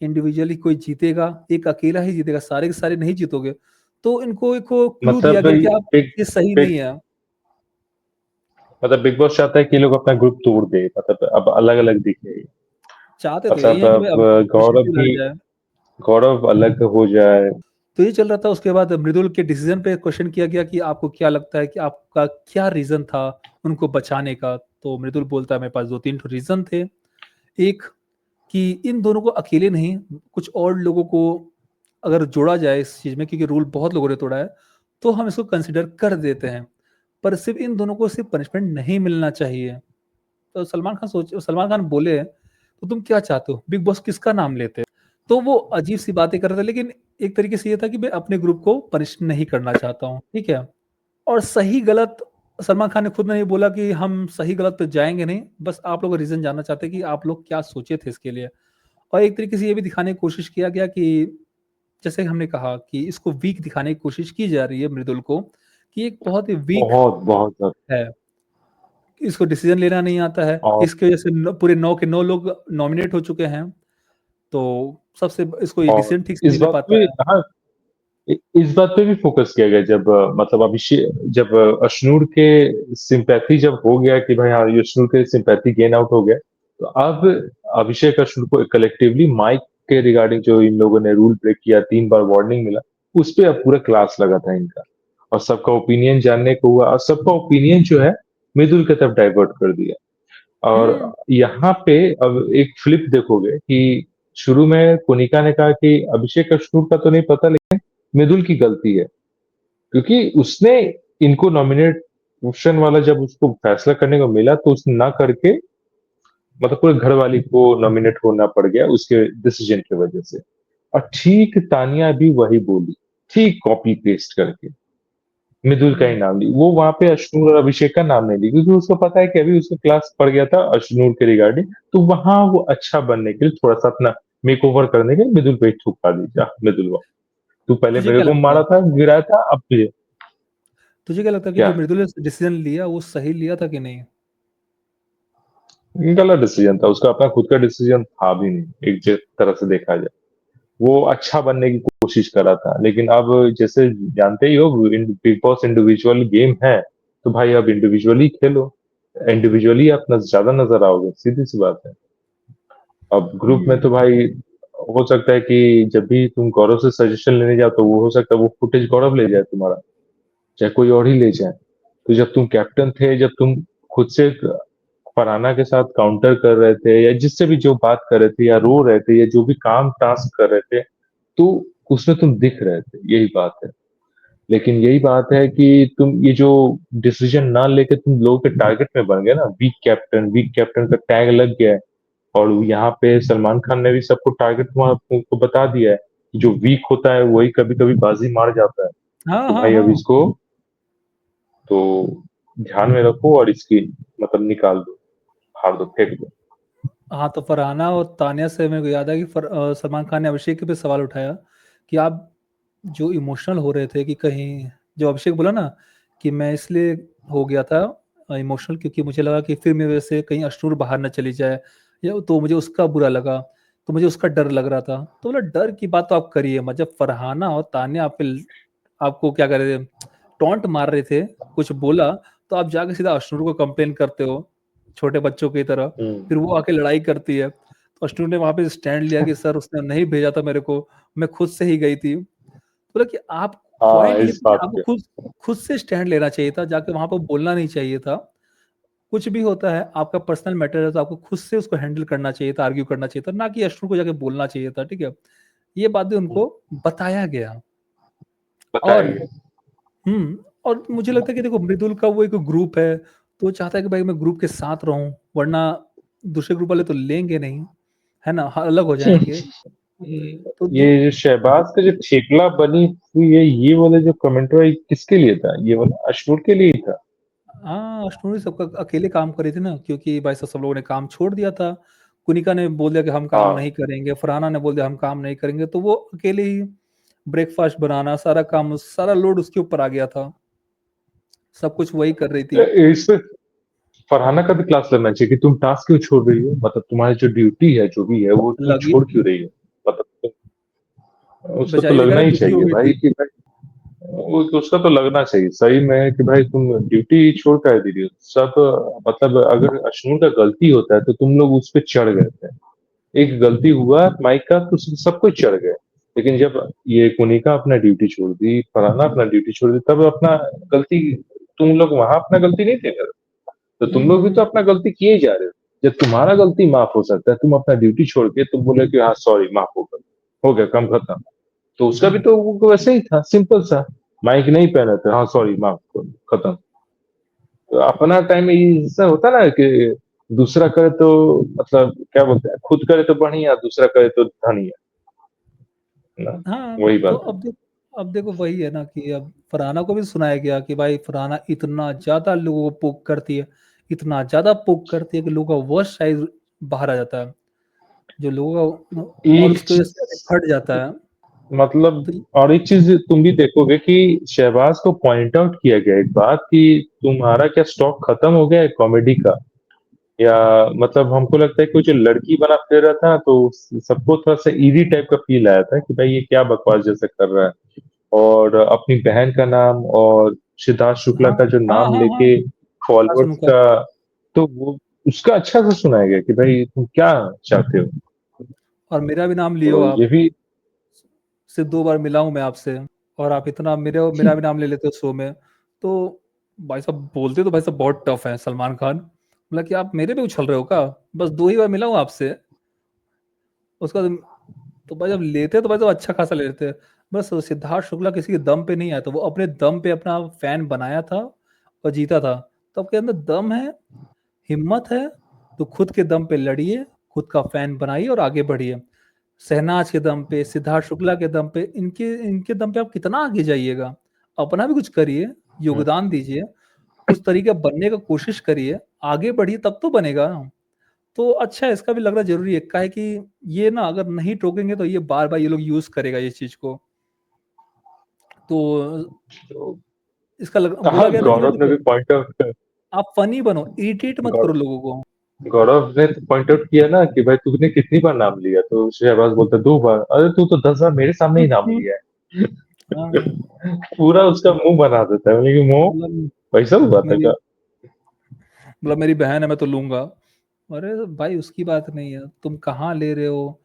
इंडिविजुअली कोई जीतेगा, एक अकेला ही जीतेगा, सारे के सारे नहीं जीतोगे। तो इनको एक वो क्लू दिया मतलब गया कि आप बिग ये सही बिग नहीं है। मतलब बिग बॉस चाहता है कि ये लोग अपना ग्रुप तोड़ दे, मतलब अब अलग-अलग दिखे। चाहते तो यही मतलब है कि भाई अब अभिषेक अभिषेक गौरव ही लड़ भी जाए। गौरव अलग हो जाए। तो ये चल रहा था, उसके बाद मृदुल के डिसीजन पे क्वेश्चन किया गया कि आपको क्या लगता है कि आपका क्या रीज़न था उनको बचाने का? तो मृदुल बोलता है मेरे पास 2-3 ठो रीज़न थे। एक कि इन दोनों को अकेले नहीं, कुछ और लोगों को अगर जोड़ा जाए इस चीज़ में, क्योंकि रूल बहुत लोगों ने तोड़ा है, तो हम इसको कंसिडर कर देते हैं। पर सिर्फ़ इन दोनों को सिर्फ़ पनिशमेंट नहीं मिलना चाहिए। तो सलमान खान बोले, "तो तुम क्या चाहते हो? बिग बॉस किसका नाम लेते?" तो वो अजीब-सी बातें कर रहे थे, लेकिन एक तरीके से ये था कि मैं अपने ग्रुप को पनिश नहीं करना चाहता हूँ, ठीक है? और सही-गलत सलमान खान ने खुद नहीं बोला कि हम सही-गलत पे जाएँगे नहीं, बस आप लोग का रीज़न जानना चाहते हैं कि आप लोग क्या सोचे थे इसके लिए। और एक तरीके से ये भी दिखाने की कोशिश किया गया कि जैसे हमने कहा कि इसको वीक दिखाने की कोशिश की जा रही है मृदुल को, कि एक बहुत ही वीक बहुत, बहुत ज़्यादा। है। इसको डिसीज़न लेना नहीं आता है। और इसकी वजह से पूरे 9 के 9 लोग नॉमिनेट हो चुके हैं। तो सबसे इसको ये और डिसीज़न ठीक से इस नहीं ले बात पाता पे है। हाँ, इस बात पे भी फोकस किया गया जब मतलब जब अशनूर के सिंपैथी जब हो गया कि भाई हाँ, ये अशनूर के सिंपैथी गेन आउट हो गया, तो अब अभिषेक अशनूर को कलेक्टिवली माइक के रिगार्डिंग जो इन लोगों ने रूल ब्रेक किया, 3 बार वार्निंग मिला, उस पे अब पूरा क्लास लगा था इनका। और सबका ओपिनियन जानने को हुआ और सबका ओपिनियन जो है मृदुल की तरफ डाइवर्ट कर दिया। और हुँ। यहाँ पे अब एक फ्लिप देखोगे कि शुरू में कोनिका ने कहा कि अभिषेक अशनूर का तो नहीं पता, लेकिन मृदुल की गलती है, क्योंकि उसने इनको नॉमिनेट क्वेश्चन वाला जब उसको फैसला करने को मिला तो उसने ना करके मतलब पूरे घर वाली को नॉमिनेट होना पड़ गया उसके डिसीजन की वजह से। और ठीक तानिया भी वही बोली, ठीक कॉपी पेस्ट करके मृदुल का ही हुँ। नाम ली। वो वहां पे अशनूर और अभिषेक का नाम नहीं ली, क्योंकि उसको पता है कि अभी उसका क्लास पड़ गया था अशनूर के रिगार्डिंग, तो वहां वो अच्छा बनने के लिए थोड़ा सा अपना मेक ओवर करने के लिए मृदुल पे थूक पा दी, जा मृदुल वाह, तू पहले तुझे मेरे क्या को लगता मारा है? था, गिराया था, अब तुझे तुझे क्या लगता है कि क्या। जो मृदुल ने डिसीज़न लिया वो सही लिया था कि नहीं? गलत डिसीजन था उसका, अपना खुद का डिसीजन था भी नहीं एक तरह से देखा जाए। वो अच्छा बनने की कोशिश कर रहा था, लेकिन अब जैसे जानते ही हो बिग बॉस इंडिविजुअल गेम है, तो भाई अब इंडिविजुअली खेलो, इंडिविजुअली आप ज्यादा नजर आओगे, सीधी सी बात है। अब ग्रुप में हुँ। तो भाई हो सकता है कि जब भी तुम गौरव से सजेशन लेने जाओ तो वो हो सकता है वो फुटेज गौरव ले जाए तुम्हारा, चाहे कोई और ही ले जाए। तो जब तुम कैप्टन थे, जब तुम खुद से फरहाना के साथ काउंटर कर रहे थे या जिससे भी जो बात कर रहे थे या रो रहे थे या जो भी काम टास्क कर रहे थे, तो उसमें तुम दिख रहे थे, यही बात है। लेकिन यही बात है कि तुम ये जो डिसीजन ना लेके तुम लोगों के टारगेट में बन गए ना, वीक कैप्टन का टैग लग गया है। और यहाँ पे सलमान खान ने भी सबको टारगेट को बता दिया है कि जो वीक होता है वही कभी कभी बाजी मार जाता है। हाँ, तो हाँ, भाई अब हाँ। इसको तो ध्यान में रखो और इसकी मतलब निकाल दो, फाड़ दो, फेंक दो। हाँ, तो फरहाना और तानिया से मेरे को याद है कि सलमान खान ने अभिषेक के पे सवाल उठाया कि आप जो इमोशनल हो रहे थे कि कहीं, जो अभिषेक बोला ना कि मैं इसलिए हो गया था इमोशनल, क्योंकि मुझे लगा कि फिर मेरी वजह से कहीं अश्नूर बाहर ना चली जाए, या तो मुझे उसका बुरा लगा, तो मुझे उसका डर लग रहा था। तो बोला डर की बात तो आप करिए मत, जब फरहाना और तान्या आपको क्या कर रहे थे, टॉन्ट मार रहे थे, कुछ बोला, तो आप जाके सीधा अश्नूर को कंप्लेन करते हो, छोटे बच्चों की तरह। हम्म। फिर वो आके लड़ाई करती है। तो अश्नूर ने वहाँ पे स्टैंड लिया कि सर उसने नहीं भेजा था मेरे को, मैं खुद से ही गई थी। बोला कि आप, हाँ, पॉइंट ये इस था कि बात आपको पे खुद खुद से स्टैंड लेना चाहिए था, जाके वहाँ पे बोलना नहीं चाहिए था। कुछ भी होता है, आपका पर्सनल मैटर है, तो आपको खुद से उसको हैंडल करना चाहिए था, आर्ग्यू करना चाहिए था, ना कि अश्नूर को जाके बोलना चाहिए था, ठीक है? ये बातें उनको बताया गया। और बताएंगे। और मुझे लगता है कि देखो मृदुल का वो एक ग्रुप है, तो वो चाहता है कि भाई मैं ग्रुप के साथ रहूँ, वरना दूसरे ग्रुप वाले तो लेंगे नहीं, है ना? अलग हो जाएँगे। तो ये दू जो शहबाज का जो ठेकला बनी हुई है, ये वाला जो कमेंट है किसके लिए था? ये वाला अशनूर के लिए ही था। हाँ, अश्विनी सबका अकेले काम कर रही थी ना, क्योंकि भाई साहब सब लोगों ने काम छोड़ दिया था। कुनिका ने बोल दिया कि हम काम हाँ। नहीं करेंगे, फरहाना ने बोल दिया हम काम नहीं करेंगे, तो वो अकेले ही ब्रेकफ़ास्ट बनाना, सारा काम, सारा लोड उसके ऊपर आ गया था। सब कुछ वही कर रही थी। इस पे फरहाना का भी क्लास लगना चाहिए कि तुम टास्क क्यों छोड़ रही हो, मतलब तुम्हारी जो ड्यूटी है जो भी है वो तुम लगी छोड़ क्यों रही हो, मतलब उसको तो बेचारी लगना बेचारा ही दुखी हो चाहिए गई भाई थी। कि भाई उसका तो लगना चाहिए सही में कि भाई तुम ड्यूटी छोड़ कर दे रही हो सब। मतलब अगर अश्नूर का गलती होता है तो तुम लोग उस पर चढ़ गए थे। एक गलती हुआ माइक का तो सब कुछ चढ़ गए। लेकिन जब ये कोनिका अपना ड्यूटी छोड़ दी, फरहाना अपना ड्यूटी छोड़ दी, तब अपना गलती तुम लोग वहां अपना गलती नहीं थे कर। तो तुम लोग भी तो हम्म। अपना गलती किए ही जा रहे हो। जब तुम्हारा गलती माफ हो सकता है, तुम अपना ड्यूटी छोड़ के तुम बोले कि हाँ सॉरी माफ हो गया कम खत्म। तो उसका भी तो वो वैसे ही था, सिंपल सा। माइक नहीं पहने थे, हाँ सॉरी माफ खत्म। तो अपना टाइम ऐसा होता ना कि दूसरा करे तो मतलब क्या बोलते हैं, खुद करे तो बढ़िया, दूसरा करे तो धनिया। ना, हाँ, वही तो बात है। अब देखो वही है ना कि अब फरहाना को भी सुनाया गया कि भाई फरहाना इतना ज्यादा लोगों को पोक करती है, इतना ज्यादा पोक करती है कि लोगों का वर्स्ट साइज बाहर आ जाता है, जो लोगों का, और एक उसकी वजह चीज से फट जाता है। मतलब, तो और एक चीज तुम भी देखोगे कि शहबाज को पॉइंट आउट किया गया एक बात कि तुम्हारा क्या स्टॉक खत्म हो गया है कॉमेडी का। या मतलब हमको लगता है कि वो जो लड़की बना फिर रहा था तो सबको थोड़ा सा इजी टाइप का फील आया था कि भाई ये क्या बकवास जैसा कर रहा है। और अपनी बहन का नाम और सिद्धार्थ शुक्ला हाँ का जो हाँ नाम हाँ हाँ, लेके फॉलोअर्स उनका का, तो वो उसका अच्छा से सुनाया गया कि भाई तुम क्या चाहते हो। और मेरा भी नाम लियो तो आप, ये भी सिर्फ 2 बार मिला हूं मैं आपसे, और आप इतना मेरा भी नाम ले लेते हो शो में। तो भाई साहब बोलते तो भाई साहब बहुत टफ है सलमान खान, मतलब कि आप मेरे पे उछल रहे हो क्या? बस 2 ही बार मिला हूं आपसे, उसका तो भाई जब लेते तो भाई तो अच्छा खासा लेते। बस सिद्धार्थ शुक्ला किसी के दम पे नहीं आया, तो वो अपने दम पे अपना फैन बनाया था और जीता था। तो आपके अंदर दम है, हिम्मत है, तो खुद के दम पे लड़िए, खुद का फैन बनाइए और आगे बढ़िए। शहनाज के दम पे, सिद्धार्थ शुक्ला के दम पे, इनके इनके दम पे आप कितना आगे जाइएगा? अपना भी कुछ करिए, योगदान दीजिए, उस तरीके बनने का कोशिश करिए, आगे बढ़िए, तब तो बनेगा ना। तो अच्छा है, इसका भी लगना जरूरी है, का है कि ये ना अगर नहीं टोकेंगे तो ये बार बार ये लोग यूज करेगा इस चीज को। तो तो, बोला हाँ गया ना कि भाई गौरव ने भी देखो, पॉइंट आउट आप फनी बनो, इरिटेट मत करो लोगों को। गौरव ने तो पॉइंट आउट किया ना कि भाई तूने कितनी बार नाम लिया, तो शहबाज बोलता 2 बार। अरे तू तो 10 बार मेरे सामने ही नाम लिया हाँ, है। पूरा उसका मुंह बना देता है, बोले कि मुंह मतलब पैसा हुआ था मेरी का। मेरी बहन है, मैं तो लूंगा। अरे भाई उसकी बात नहीं है, तुम कहाँ ले रहे हो,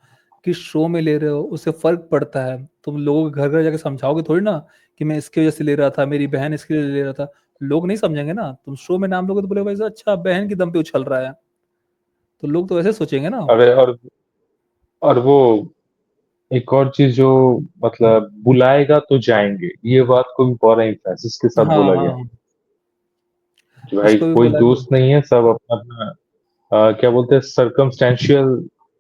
किस शो में ले रहे हो, उससे फर्क पड़ता है। तुम लोगों के घर घर जाके समझाओगे थोड़ी ना कि मैं इसकी वजह से ले रहा था, मेरी बहन इसके लिए ले रहा था। लोग नहीं समझेंगे ना, तुम शो में नाम लोगे तो बोले भाई साहब, अच्छा बहन की दम पे उछल रहा है, तो लोग तो ऐसे सोचेंगे ना। अरे और वो एक और चीज जो मतलब बुलाएगा तो जाएंगे, ये बात को भी बड़ा एम्फेसिस के साथ हाँ बोला गया हाँ, कि भाई उसको भी कोई बोला गया। दोस्त नहीं है, सब अपना अपना क्या बोलते हैं सरकमस्टेंशियल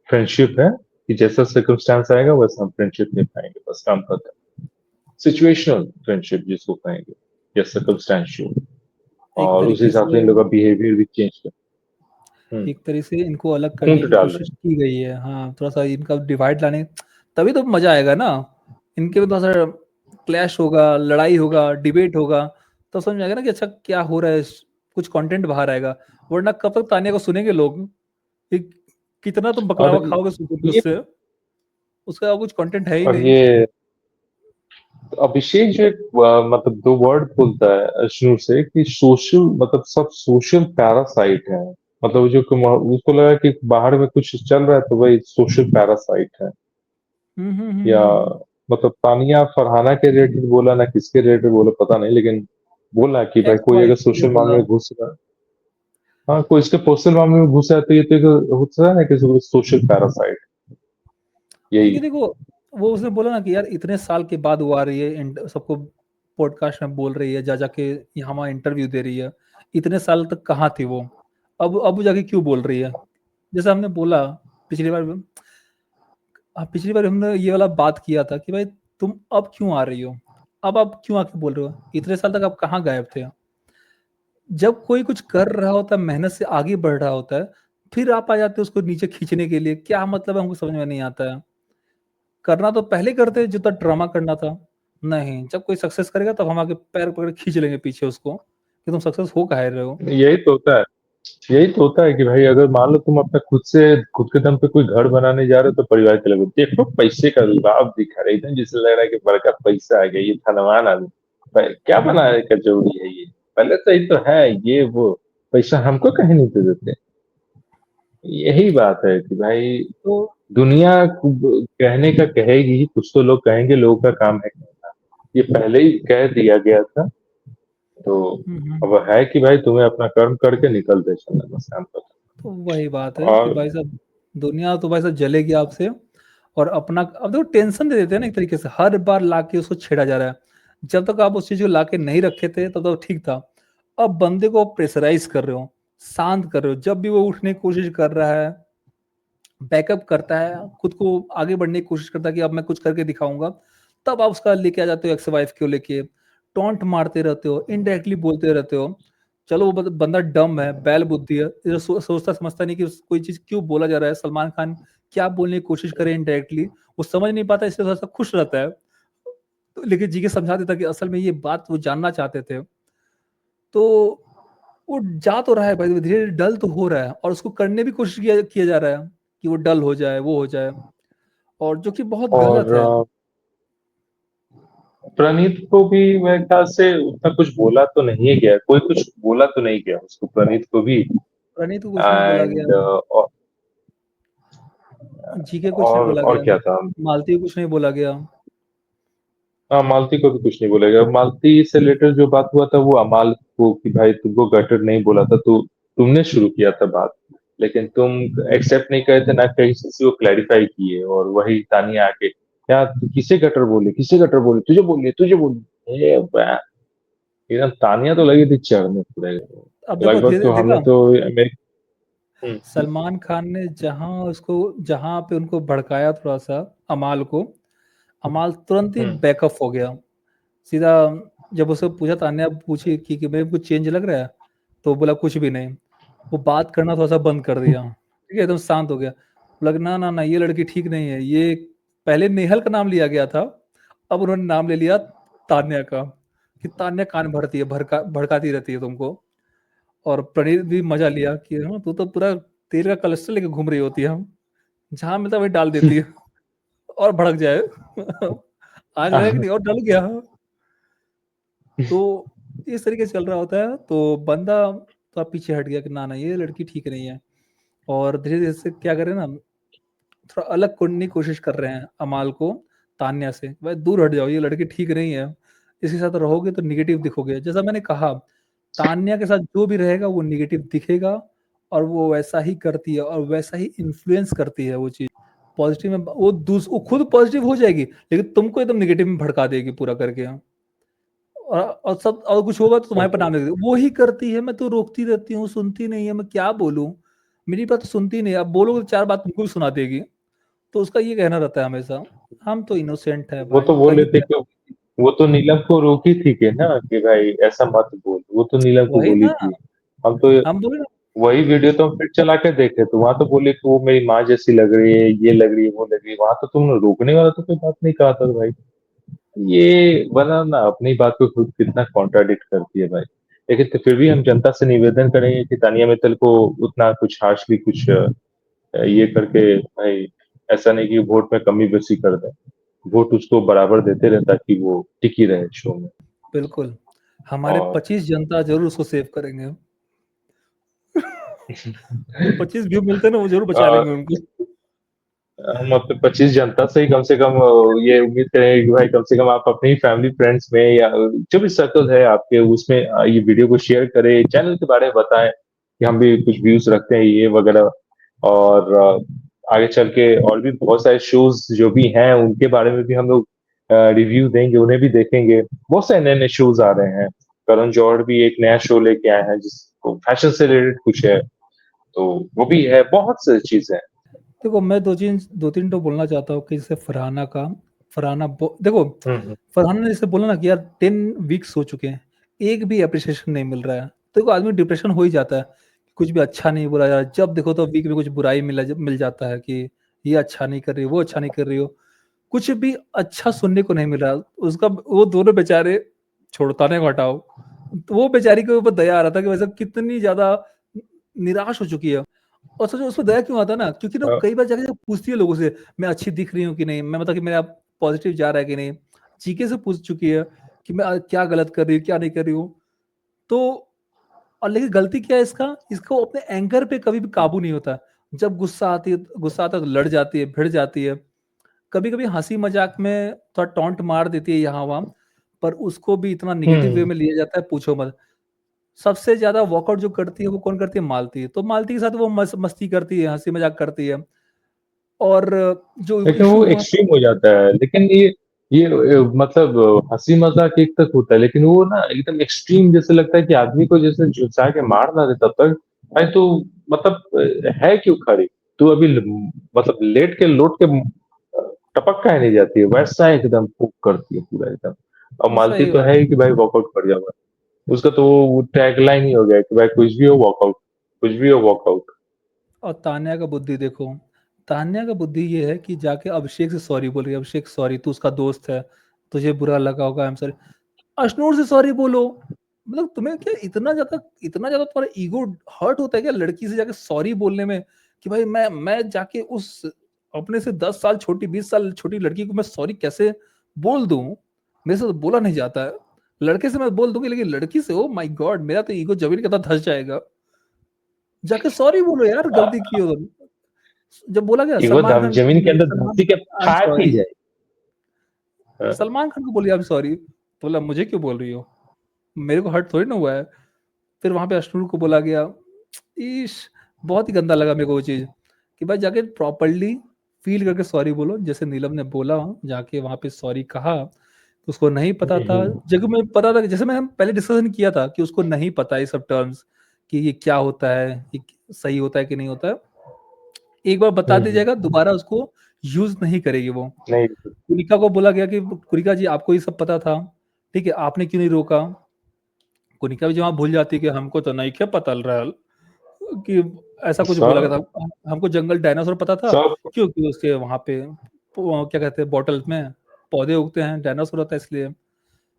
फ्रेंडशिप है कि जैसा सर्कमस्टेंस आएगा वैसा हम फ्रेंडशिप निभाएंगे, बस काम खत्म। सिचुएशनल फ्रेंडशिप जिसको कहेंगे, या सर्कमस्टेंशियल। एक और उस तरीके हिसाब से से इन लोग का बिहेवियर भी चेंज कर। एक तरह से इनको अलग करने खूंट की डाल रहे कोशिश की गई है, हाँ, थोड़ा सा इनका डिवाइड लाने, तभी तो मजा आएगा ना। इनके में थोड़ा सा क्लैश होगा, लड़ाई होगा, डिबेट होगा, तो समझ में आएगा ना कि अच्छा क्या हो रहा है, कुछ कंटेंट बाहर आएगा। वरना कब तक तानिया को सुनेंगे लोग कि कितना तुम और बकलावा खाओगे सुकून ये उससे, उसका कुछ कंटेंट है ही और नहीं। ये अभिषेक जो एक मतलब 2 वर्ड बोलता है अश्नूर से कि सोशल, मतलब सब सोशल पैरासाइट है। मतलब वो जो उसको लगा कि बाहर में कुछ चल रहा है तो वही सोशल पैरासाइट है। या हम्म। मतलब तानिया फरहाना के रिलेटेड बोला ना किसके रिलेटेड बोला पता नहीं, लेकिन बोला कि भाई एक्स कोई अगर वाइफ ने सोशल मामले बोला। में घुस रहा है, हाँ कोई इसके पर्सनल मामले में घुसा है तो ये तो होता है ना कि सोशल पैरासाइट। यही क्योंकि देखो, वो उसने बोला ना कि यार इतने साल के बाद वो आ रही है, सबको पॉडकास्ट में बोल रही है, जा जाके यहाँ वहाँ इंटरव्यू दे रही है, इतने साल तक कहाँ थी वो? अब वो जाके क्यों बोल रही है? जैसे हमने बोला पिछली बार, पिछली बार हमने ये वाला बात किया था कि भाई तुम अब क्यों आ रही हो, अब आप क्यों आके बोल रहे हो, इतने साल तक आप कहाँ गायब थे? जब कोई कुछ कर रहा होता है, मेहनत से आगे बढ़ रहा होता है, फिर आप आ जाते हो उसको नीचे खींचने के लिए, क्या मतलब है हमको समझ में नहीं आता है। करना तो पहले करते जितना ड्रामा करना था। नहीं, जब कोई सक्सेस करेगा तब हम आके पैर पकड़ के खींच लेंगे पीछे उसको कि तुम सक्सेस हो काहे रहे हो। यही तो होता है। यही तो होता है कि भाई अगर मान लो तुम अपना खुद के दम पे कोई घर बनाने जा रहे हो तो परिवार के लोग देखो पैसे का रुआब दिखा रहे एकदम जैसे लग रहा है कि बड़का पैसा आ गया ये धनवान आदमी क्या बनाने का जरूरी है ये पहले तो ये तो है ये वो पैसा हमको कहीं नहीं दे देते यही बात है कि भाई तो दुनिया कहने का कहेगी ही कुछ तो लोग कहेंगे लोगों का काम है कहना ये पहले ही कह दिया गया था तो अब है कि भाई तुम्हें अपना कर्म करके निकल दे चलना बस काम पर तो वही बात है कि और भाई साहब दुनिया तो भाई साहब जलेगी आपसे। और अपना अब देखो टेंशन दे देते हैं ना एक तरीके से, हर बार लाके उसको छेड़ा जा रहा है। जब तक आप उस चीज को लाके नहीं रखे थे तब तक ठीक था। अब बंदे को प्रेशराइज कर रहे हो, शांत कर रहे हो, जब भी वो उठने की कोशिश कर रहा है, बैकअप करता है, खुद को आगे बढ़ने की कोशिश करता है कि अब मैं कुछ करके दिखाऊंगा, तब आप उसका लेके आ जाते हो एक्स वाइफ को लेके, टॉन्ट मारते रहते हो, इनडायरेक्टली बोलते रहते हो। चलो वो बंदा डम है, बैल बुद्धि है, इधर सोचता समझता नहीं कि कोई चीज क्यों बोला जा रहा है। सलमान खान क्या बोलने की कोशिश करे इनडायरेक्टली, वो समझ नहीं पाता, इसलिए थोड़ा सा खुश रहता है। तो लेकिन जी के समझा देता कि असल में ये बात वो जानना चाहते थे। तो वो जा तो रहा है भाई, धीरे धीरे डल तो हो रहा है, और उसको करने भी कोशिश किया जा रहा है कि वो डल हो जाए, वो हो जाए, और जो कि बहुत गलत और है। प्रणीत को भी मेरे ख्याल से उतना कुछ बोला तो नहीं है गया कोई कुछ बोला तो नहीं गया उसको प्रणीत को भी प्रणीत को कुछ नहीं बोला गया, एंड जी के कुछ नहीं बोला और गया, क्या था मालती को कुछ नहीं बोला गया। हाँ मालती को भी कुछ नहीं बोलेगा मालती से रिलेटेड जो बात हुआ था वो अमाल को कि भाई तुमको गटर नहीं बोला था तो तुमने शुरू किया था बात लेकिन तुम एक्सेप्ट नहीं करे थे ना कहीं से किसी को क्लैरिफाई किए और वही तानिया आके यार तू किसे गटर बोले तुझे बोली एकदम तानिया तो लगी थी चढ़ने पूरे अब देखो लगभग धीरे तो देखा, हमने तो मेरे हम्म, सलमान खान ने जहां पे उनको भड़काया थोड़ा सा, अमाल को, अमाल तुरंत ही हम्म, बैकअप हो गया सीधा। जब उसे पूछा, तान्या पूछी कि मेरे कुछ चेंज लग रहा है, तो बोला कुछ भी नहीं। वो बात करना थोड़ा सा बंद कर दिया, ठीक है, एकदम शांत हो गया। बोला कि ना ना ना, ये लड़की ठीक नहीं है, ये पहले नेहल का नाम लिया गया था, अब उन्होंने नाम ले लिया तान्या का, कि तान्या कान भरती है, भड़काती रहती है तुमको। और प्रणीत भी मजा लिया कि हाँ तू तो पूरा तेल का कलस्टर लेके घूम रही होती है, हम जहां मिलता है वही डाल देती है, और भड़क जाए। आग लगा कि नहीं, और डल गया। तो इस तरीके से चल रहा होता है, तो बंदा थोड़ा पीछे हट गया कि ना ना, ये लड़की ठीक नहीं है। और धीरे धीरे से क्या करें ना, थोड़ा अलग करने की कोशिश कर रहे हैं अमाल को तान्या से, भाई दूर हट जाओ, ये लड़की ठीक नहीं है, इसके साथ रहोगे तो निगेटिव दिखोगे। जैसा मैंने कहा, तान्या के साथ जो भी रहेगा वो निगेटिव दिखेगा, और वो वैसा ही करती है, और वैसा ही इन्फ्लुएंस करती है वो चीज। पॉजिटिव में वो खुद पॉजिटिव हो जाएगी, लेकिन तुमको एकदम निगेटिव में भड़का देगी पूरा करके। और सब, और कुछ होगा तो तुम्हारे पर नाम लिख देगी, वो ही करती है, मैं तो रोकती रहती हूँ, सुनती नहीं है, मैं क्या बोलूं, मेरी बात तो सुनती नहीं है, अब बोलोगे तो चार बात तुमको भी सुना देगी। तो उसका ये कहना रहता है हमेशा, हम तो इनोसेंट है वो भाई, तो बोल कर ही लेते क्या। कि वो तो नीलम को रोकी थी कि ना कि भाई ऐसा मत बोल वो तो नीलम को वही बोली ना, थी हम तो हम बोले ना। वही वीडियो तो हम फिर चला के देखे तो वहां तो बोले कि वो मेरी माँ जैसी लग रही है ये लग रही है वो लग रही है वहां तो तुमने रोकने वाला तो कोई बात नहीं कहा था भाई ये बना ना अपनी बात को खुद कितना कॉन्ट्राडिक्ट करती है भाई लेकिन तो फिर भी हम जनता से निवेदन करेंगे कि तानिया मित्तल को उतना कुछ हार्शली कुछ ये करके भाई ऐसा नहीं कि वोट में कमी बेसी कर दे वोट उसको बराबर देते रहे ताकि वो टिकी रहे शो में बिल्कुल, हमारे और 25 जनता जरूर उसको सेव करेंगे। जो 25 व्यू मिलते हैं ना, वो जरूर बचा अ, लेंगे उनको। हम अपने 25 जनता से ही कम से कम ये उम्मीद करेंगे कि भाई कम से कम आप अपनी फैमिली फ्रेंड्स में या जो भी सर्कल है आपके उसमें ये वीडियो को शेयर करें चैनल के बारे में बताएं कि हम भी कुछ व्यूज रखते हैं ये वगैरह और आगे चल के और भी बहुत सारे शोज जो भी हैं उनके बारे में भी हम लोग रिव्यू देंगे उन्हें भी देखेंगे बहुत सारे नए नए शोज आ रहे हैं करण जौहर भी एक नया शो लेके आए हैं जिसको फैशन से रिलेटेड कुछ है तो वो भी है बहुत सारी चीजें हैं देखो मैं दो तीन तो बोलना चाहता हूँ कि जैसे फरहाना का, देखो, हम्म फरहाना ने जैसे बोला ना कि यार 10 वीक्स हो चुके हैं, एक भी अप्रिसिएशन नहीं मिल रहा है, तो देखो आदमी डिप्रेशन हो ही जाता है, कुछ भी अच्छा नहीं बोला यार, जब देखो तो वीक में कुछ बुराई मिल जाता है कि ये अच्छा नहीं कर रही हो, वो अच्छा नहीं कर रही हो, कुछ भी अच्छा सुनने को नहीं मिल रहा। उसका वो दोनों बेचारे, छोड़ता नहीं, हटाओ, तो वो बेचारी के ऊपर दया आ रहा था कि वैसे कितनी ज्यादा निराश हो चुकी है। और सोचो उसमें दया क्यों आता है ना, क्योंकि ना अ, कई बार जाके जब पूछती है लोगों से, मैं अच्छी दिख रही हूँ कि नहीं, मैं मतलब कि मेरा पॉजिटिव जा रहा है कि नहीं, जीके से पूछ चुकी है कि मैं क्या गलत कर रही हूँ, क्या नहीं कर रही हूँ। तो और लेकिन गलती क्या है इसका, इसको अपने एंगर पे कभी भी काबू नहीं होता। जब गुस्सा आता है तो लड़ जाती है, भिड़ जाती है। कभी कभी हंसी मजाक में थोड़ा टॉन्ट मार देती है यहाँ वहां, पर उसको भी इतना निगेटिव वे हुँ, में लिया जाता है, पूछो मत। सबसे ज्यादा वॉकआउट जो करती है वो कौन करती है, मालती है। तो मालती के साथ वो मस्ती करती है, हंसी मजाक करती है। और जो लेकिन इशू वो हुआ एक्सट्रीम हो जाता है। लेकिन ये मतलब हँसी-मज़ाक एक तक होता है, लेकिन वो ना एकदम एक्सट्रीम जैसे लगता है कि आदमी को जैसे झुलसा के मार ना दे तब तक, भाई तू मतलब है क्यों खड़ी? तू अभी मतलब लेट के लौट के टपक काहे नहीं जाती है? वैसा एकदम पुक करती है पूरा एकदम। और मालती सही तो बात। है ही कि भाई वॉकआउट कर जाओ। उसका तो वो टैगलाइन ही हो गया है कि भाई कुछ भी हो वॉकआउट, कुछ भी हो वॉकआउट। और तान्या का बुद्धि देखो, तान्या का बुद्धि ये है कि जाके अभिषेक से सॉरी बोल रही है, अभिषेक सॉरी, तू उसका दोस्त है, तुझे बुरा लगा होगा, आई एम सॉरी। अशनूर से सॉरी बोलो। मतलब तुम्हें क्या इतना ज्यादा तुम्हारा ईगो हर्ट होता है क्या लड़की से जाके सॉरी बोलने में, कि भाई मैं जाके उस अपने से 10 साल छोटी, 20 साल छोटी लड़की को मैं सॉरी कैसे बोल दूं। मेरे से तो बोला नहीं जाता है। लड़के से मैं बोल दूंगी, लेकिन लड़की से, ओ माय गॉड, मेरा तो ईगो जमीन के साथ धंस जाएगा। जाके सॉरी बोलो यार, गलती की हो तो। जब बोला गया ये वो सलमान खान को ज़मीन के बोली, अंदर सलमान, धरती के आई एम फाड़ पी सॉरी। जाए। हाँ। सलमान खान को बोली, आई एम सॉरी, तो बोला मुझे क्यों बोल रही हो, मेरे को हर्ट थोड़ी ना हुआ है। फिर वहां पे अश्नूर को बोला गया। ईश, बहुत ही गंदा लगा मेरे को वो चीज, कि भाई जाके प्रॉपरली फील करके सॉरी बोलो, जैसे नीलम ने बोला, जाके वहां पे सॉरी कहा। उसको नहीं पता हुँ, था, हुँ। जगह में पता था, जैसे मैं पहले डिस्कशन किया था कि उसको नहीं पता ये सब टर्म्स, कि ये क्या होता है, ये सही होता है कि नहीं होता है। एक बार बता हुँ, दिया हुँ। जाएगा, दोबारा उसको यूज नहीं करेगी वो। नहीं, कुनिका को बोला गया कि कुनिका जी आपको ये सब पता था, ठीक है, आपने क्यों नहीं रोका। कुनिका भी जवाब भूल जाती है कि हमको तो नहीं क्या पता लग रहा, कि ऐसा कुछ बोला गया सब था। हमको जंगल डायनासोर पता था, सब क्योंकि उसके वहां पे क्या कहते हैं, बॉटल्स में पौधे उगते हैं, डायनासोर होता है, इसलिए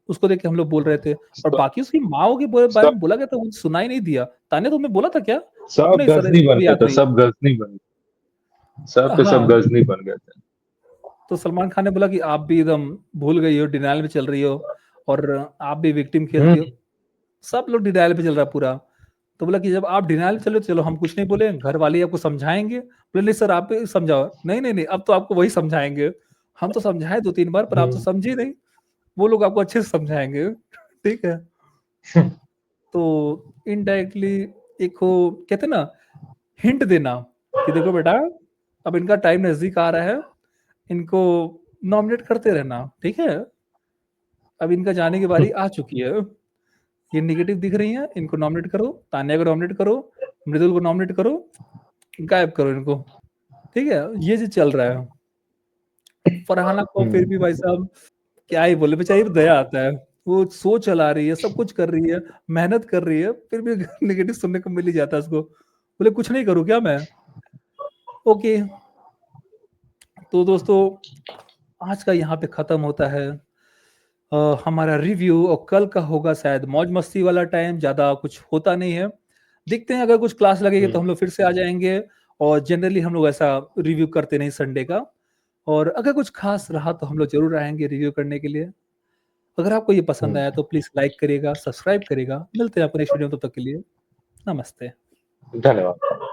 उसको देख के हम लोग बोल रहे थे। और सब बाकी उसकी माँ के बारे सब में बोला गया था, वो सुनाई नहीं दिया। ताने तुमने बोला था क्या, सब नहीं सर गज़नी इसको बन भी गया याद था, नहीं है। सब गज़नी बन सब के सब हाँ, गज़नी बन गए थे। तो सलमान खान ने बोला कि आप भी एकदम भूल गई हो, डिनाइल में चल रही हो, और आप भी विक्टिम हुँ, खेलती हो। सब लोग डिनाइल पे चल रहा है पूरा। तो बोला कि जब आप डिनाइल पे चलो, चलो हम कुछ नहीं बोले, घर वाले ही आपको समझाएंगे। बोले नहीं सर, आप ही समझाओ। नहीं नहीं नहीं, अब तो आपको वही समझाएंगे। हम तो समझाए 2-3 बार, पर आप तो हुँ, समझे नहीं। वो लोग आपको अच्छे से समझाएंगे। ठीक है। तो इनडायरेक्टली एक वो कहते हैं ना, हिंट देना, कि देखो बेटा, अब इनका टाइम नजदीक आ रहा है, इनको नॉमिनेट करते रहना, ठीक है। अब इनका जाने की बारी आ चुकी है। ये नेगेटिव दिख रही हैं, इनको नॉमिनेट करो, तान्या को नॉमिनेट करो, मृदुल को नॉमिनेट करो, गायब करो इनको। ठीक है, ये जो चल रहा है। फरहाना को फिर भी भाई साहब, क्या ही बोले, बेचारी पे दया आता है। वो सो चला रही है, सब कुछ कर रही है, मेहनत कर रही है, फिर भी नेगेटिव सुनने को मिल ही जाता है उसको। बोले कुछ नहीं करूँ क्या मैं। ओके। तो दोस्तों, आज का यहाँ पे खत्म होता है हमारा रिव्यू। और कल का होगा शायद मौज मस्ती वाला टाइम, ज्यादा कुछ होता नहीं है। देखते हैं, अगर कुछ क्लास लगेगी तो हुँ, हम लोग फिर से आ जाएंगे। और जनरली हम लोग ऐसा रिव्यू करते नहीं संडे का। और अगर कुछ खास रहा तो हम लोग जरूर आएंगे रिव्यू करने के लिए। अगर आपको ये पसंद हुँ। आया तो प्लीज लाइक करिएगा, सब्सक्राइब करिएगा। मिलते हैं आपको नेक्स्ट वीडियो में, तब तक के लिए नमस्ते। धन्यवाद।